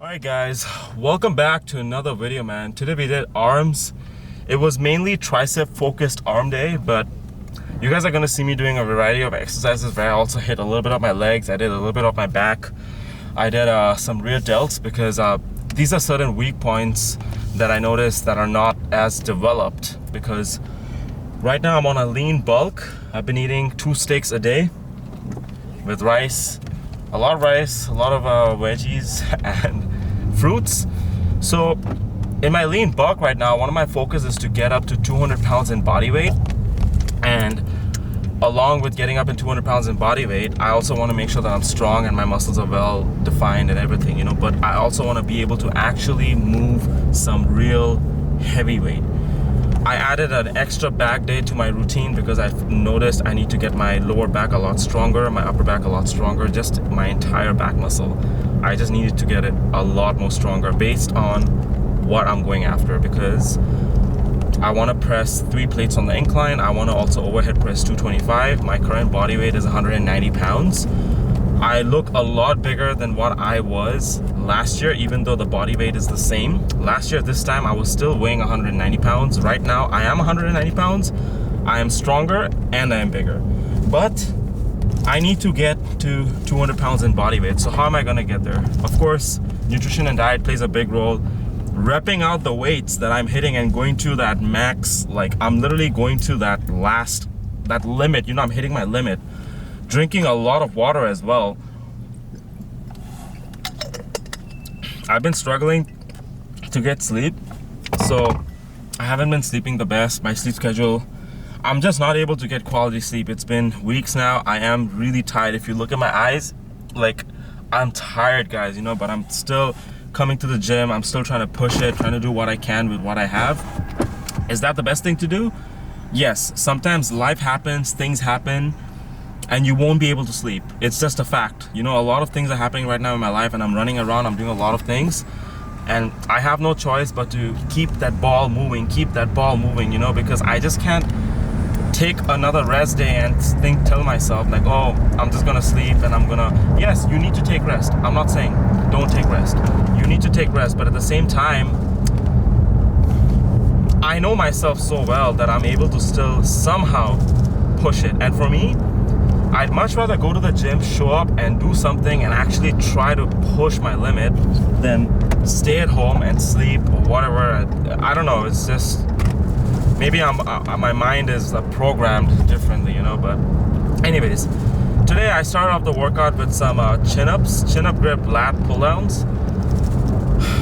Alright guys, welcome back to another video, man. Today we did arms. It was mainly tricep focused arm day, but you guys are going to see me doing a variety of exercises where I also hit a little bit of my legs. I did a little bit of my back. I did some rear delts because these are certain weak points that I noticed that are not as developed, because right now I'm on a lean bulk. I've been eating 2 steaks a day with rice, a lot of veggies and fruits. So in my lean bulk right now, one of my focus is to get up to 200 pounds in body weight, and along with getting up in 200 pounds in body weight, I also want to make sure that I'm strong and my muscles are well defined and everything, you know. But I also want to be able to actually move some real heavy weight. I added an extra back day to my routine because I've noticed I need to get my lower back a lot stronger, my upper back a lot stronger, just my entire back muscle. I just needed to get it a lot more stronger based on what I'm going after, because I want to press 3 plates on the incline. I want to also overhead press 225. My current body weight is 190 pounds. I look a lot bigger than what I was last year, even though the body weight is the same. Last year, this time, I was still weighing 190 pounds. Right now, I am 190 pounds. I am stronger and I am bigger. But I need to get to 200 pounds in body weight. So how am I going to get there? Of course, nutrition and diet plays a big role. Repping out the weights that I'm hitting and going to that max, like I'm literally going to that limit, you know, I'm hitting my limit. Drinking a lot of water as well. I've been struggling to get sleep, so I haven't been sleeping the best. My sleep schedule, I'm just not able to get quality sleep. It's been weeks now. I am really tired. If you look at my eyes, like, I'm tired, guys, you know, but I'm still coming to the gym. I'm still trying to push it, trying to do what I can with what I have. Is that the best thing to do? Yes, sometimes life happens, things happen, and you won't be able to sleep. It's just a fact. You know, a lot of things are happening right now in my life, and I'm running around, I'm doing a lot of things, and I have no choice but to keep that ball moving, you know, because I just can't take another rest day and tell myself like, oh, I'm just gonna sleep and I'm gonna, yes, you need to take rest. I'm not saying don't take rest. You need to take rest, but at the same time, I know myself so well that I'm able to still somehow push it. And for me, I'd much rather go to the gym, show up and do something and actually try to push my limit than stay at home and sleep or whatever. I don't know, it's just, maybe my mind is programmed differently, you know. But anyways, today I started off the workout with some chin-up grip lat pull-downs.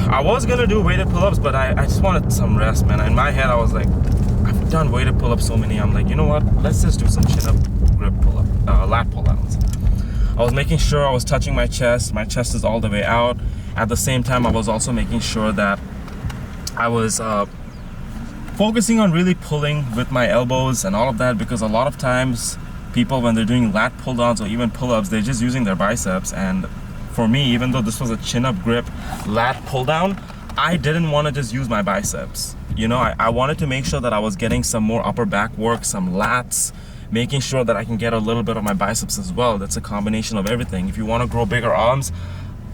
I was gonna do weighted pull-ups, but I just wanted some rest, man. In my head, I was like, I've done weighted pull-ups so many. I'm like, you know what? Let's just do some chin-up grip pull-up, lat pull-downs. I was making sure I was touching my chest. My chest is all the way out. At the same time, I was also making sure that I was focusing on really pulling with my elbows and all of that, because a lot of times people, when they're doing lat pull-downs or even pull-ups, they're just using their biceps. And for me, even though this was a chin-up grip lat pull-down, I didn't want to just use my biceps. You know, I wanted to make sure that I was getting some more upper back work, some lats, making sure that I can get a little bit of my biceps as well. That's a combination of everything. If you want to grow bigger arms,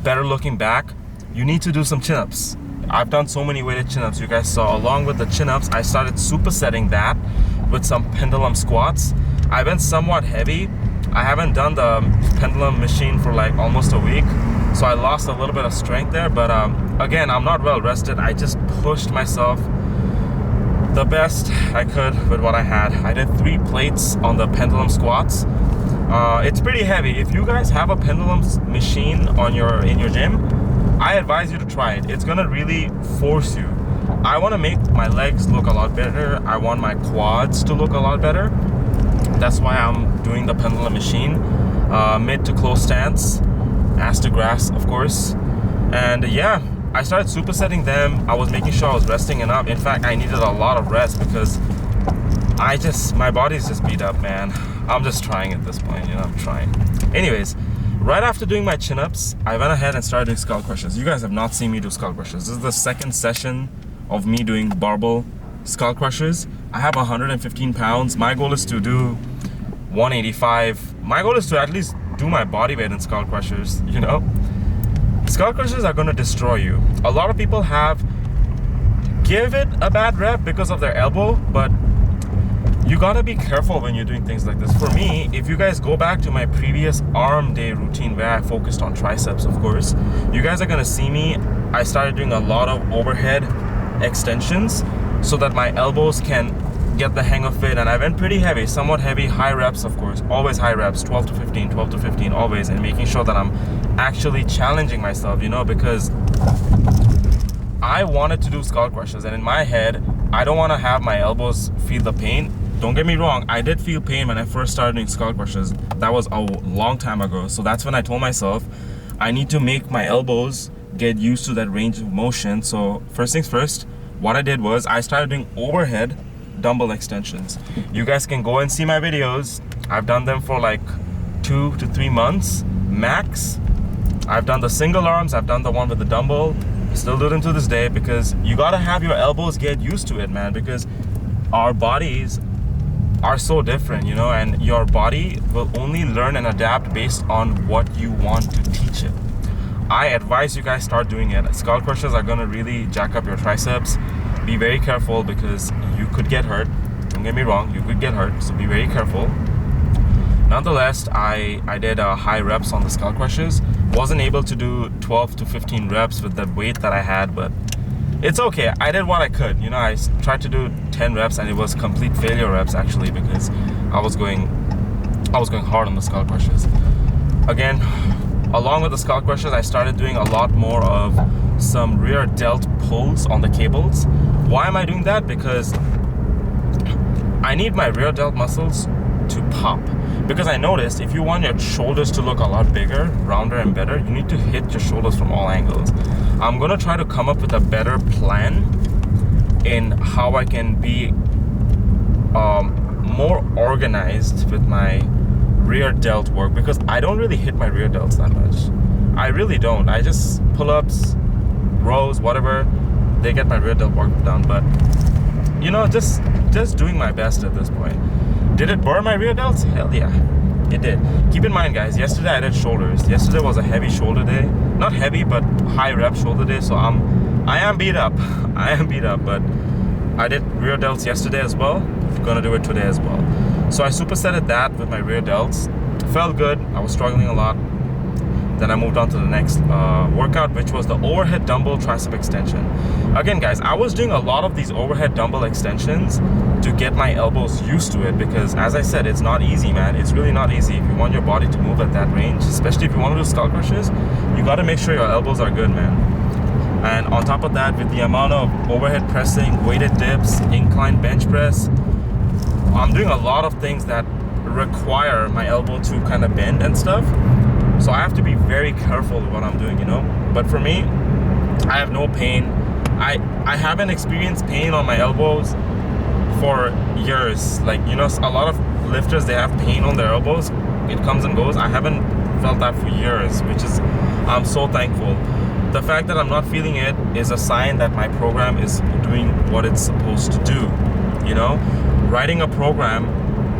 better looking back, you need to do some chin-ups. I've done so many weighted chin-ups, you guys saw. Along with the chin-ups, I started supersetting that with some pendulum squats. I've been somewhat heavy. I haven't done the pendulum machine for like almost a week, so I lost a little bit of strength there. But again, I'm not well rested. I just pushed myself the best I could with what I had. I did 3 plates on the pendulum squats. It's pretty heavy. If you guys have a pendulum machine in your gym, I advise you to try it. It's gonna really force you. I wanna make my legs look a lot better. I want my quads to look a lot better. That's why I'm doing the pendulum machine. Mid to close stance, ass to grass, of course. And yeah, I started supersetting them. I was making sure I was resting enough. In fact, I needed a lot of rest because my body's just beat up, man. I'm just trying at this point, you know, I'm trying. Anyways, right after doing my chin-ups, I went ahead and started doing skull crushers. You guys have not seen me do skull crushers. This is the second session of me doing barbell skull crushers. I have 115 pounds. My goal is to do 185. My goal is to at least do my body weight in skull crushers, you know? skull crushers are going to destroy you. A lot of people give it a bad rep because of their elbow, but you gotta be careful when you're doing things like this. For me, if you guys go back to my previous arm day routine where I focused on triceps, of course, you guys are gonna see me. I started doing a lot of overhead extensions so that my elbows can get the hang of it, and I went pretty heavy, somewhat heavy, high reps, of course, always high reps, 12 to 15, always, and making sure that I'm actually challenging myself, you know, because I wanted to do skull crushers, and in my head, I don't want to have my elbows feel the pain. Don't get me wrong, I did feel pain when I first started doing skull crushers. That was a long time ago. So that's when I told myself, I need to make my elbows get used to that range of motion. So first things first, what I did was I started doing overhead dumbbell extensions. You guys can go and see my videos. I've done them for like 2 to 3 months max. I've done the single arms, I've done the one with the dumbbell. Still do them to this day, because you gotta have your elbows get used to it, man, because our bodies are so different, you know, and your body will only learn and adapt based on what you want to teach it. I advise you guys start doing it. Skull crushers are gonna really jack up your triceps. Be very careful because you could get hurt. Don't get me wrong, you could get hurt, so be very careful. Nonetheless, I did high reps on the skull crushers. Wasn't able to do 12 to 15 reps with the weight that I had, but it's okay. I did what I could. You know, I tried to do 10 reps and it was complete failure reps actually, because I was going hard on the skull crushers. Again, along with the skull crushers, I started doing a lot more of some rear delt pulls on the cables. Why am I doing that? Because I need my rear delt muscles to pop. Because I noticed if you want your shoulders to look a lot bigger, rounder and better, you need to hit your shoulders from all angles. I'm gonna try to come up with a better plan in how I can be more organized with my rear delt work, because I don't really hit my rear delts that much. I really don't. I just pull-ups, rows, whatever, they get my rear delt work done. But you know, just doing my best at this point. Did it burn my rear delts? Hell yeah, it did. Keep in mind, guys, yesterday I did shoulders. Yesterday was a heavy shoulder day. Not heavy, but high rep shoulder day. So I am beat up. I am beat up, but I did rear delts yesterday as well. Gonna do it today as well. So I supersetted that with my rear delts. Felt good. I was struggling a lot. Then I moved on to the next workout, which was the overhead dumbbell tricep extension. Again, guys, I was doing a lot of these overhead dumbbell extensions to get my elbows used to it, because as I said, it's not easy, man. It's really not easy. If you want your body to move at that range, especially if you want to do skull crushers, you got to make sure your elbows are good, man. And on top of that, with the amount of overhead pressing, weighted dips, incline bench press, I'm doing a lot of things that require my elbow to kind of bend and stuff. So I have to be very careful with what I'm doing, you know. But for me, I have no pain. I haven't experienced pain on my elbows for years. Like, you know, a lot of lifters, they have pain on their elbows. It comes and goes. I haven't felt that for years, which is, I'm so thankful. The fact that I'm not feeling it is a sign that my program is doing what it's supposed to do, you know. Writing a program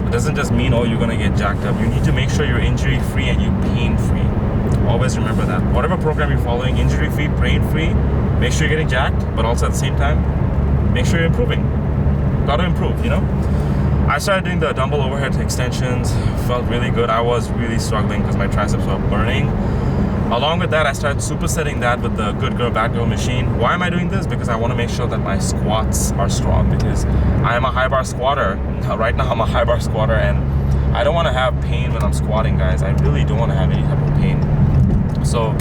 doesn't just mean, oh, you're gonna get jacked up. You need to make sure you're injury free and you're pain free. Always remember that. Whatever program you're following, injury free, pain free, make sure you're getting jacked, but also at the same time, make sure you're improving. Gotta improve, you know? I started doing the dumbbell overhead extensions, felt really good. I was really struggling because my triceps were burning. Along with that, I started supersetting that with the Good Girl Bad Girl machine. Why am I doing this? Because I want to make sure that my squats are strong, because I am a high bar squatter. Right now I'm a high bar squatter, and I don't want to have pain when I'm squatting, guys. I really don't want to have any type of pain. So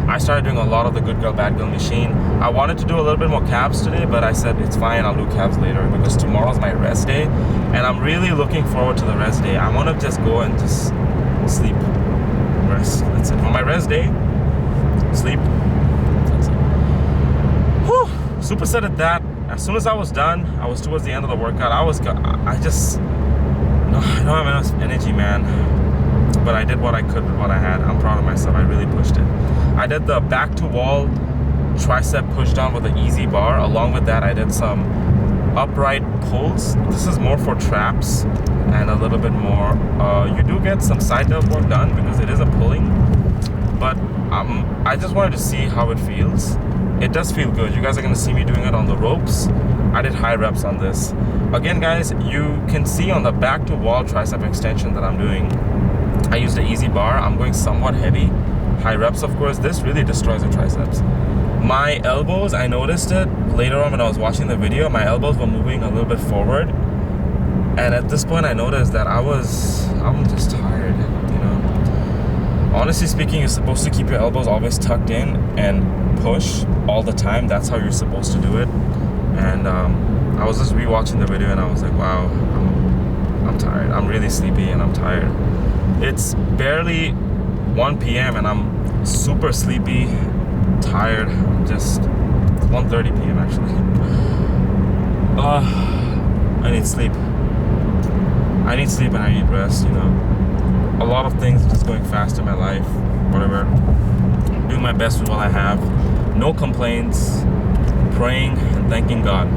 I started doing a lot of the Good Girl Bad Girl machine. I wanted to do a little bit more calves today, but I said it's fine, I'll do calves later, because tomorrow's my rest day, and I'm really looking forward to the rest day. I want to just go and just sleep, rest. That's it. For my rest day, sleep. That's it. Whew. Supersetted that. As soon as I was done, I was towards the end of the workout. I don't have enough energy, man. But I did what I could with what I had. I'm proud of myself. I really pushed it. I did the back to wall tricep push down with an easy bar. Along with that, I did some upright pulls. This is more for traps and a little bit more. You do get some side delt work done because it is a pulling. but I just wanted to see how it feels. It does feel good. You guys are gonna see me doing it on the ropes. I did high reps on this. Again, guys, you can see on the back to wall tricep extension that I'm doing, I used an easy bar. I'm going somewhat heavy. High reps, of course. This really destroys the triceps. My elbows, I noticed it later on when I was watching the video, my elbows were moving a little bit forward. And at this point, I noticed that I'm just tired, you know. Honestly speaking, you're supposed to keep your elbows always tucked in and push all the time. That's how you're supposed to do it. And I was just rewatching the video and I was like, wow, I'm tired. I'm really sleepy and I'm tired. It's barely 1 p.m. and I'm super sleepy, tired. Just 1:30 p.m. actually. I need sleep. I need sleep and I need rest, you know. A lot of things just going fast in my life, whatever. Doing my best with what I have. No complaints. Praying and thanking God.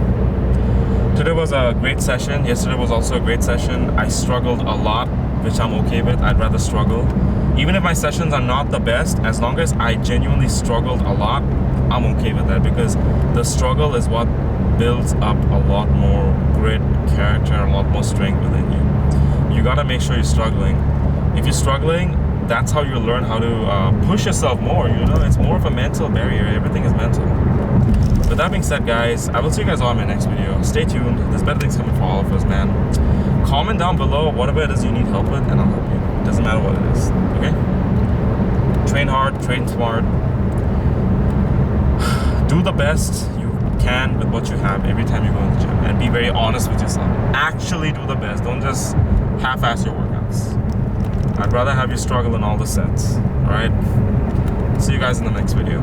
Today was a great session. Yesterday was also a great session. I struggled a lot, which I'm okay with. I'd rather struggle. Even if my sessions are not the best, as long as I genuinely struggled a lot, I'm okay with that, because the struggle is what builds up a lot more grit, character, a lot more strength within you. You gotta make sure you're struggling. If you're struggling, that's how you learn how to push yourself more, you know? It's more of a mental barrier. Everything is mental. With that being said, guys, I will see you guys all in my next video. Stay tuned. There's better things coming for all of us, man. Comment down below whatever it is you need help with, and I'll help you. Doesn't matter what it is, okay? Train hard, train smart. Do the best you can with what you have every time you go in the gym, and be very honest with yourself. Actually do the best. Don't just half-ass your workouts. I'd rather have you struggle in all the sets. Alright? See you guys in the next video.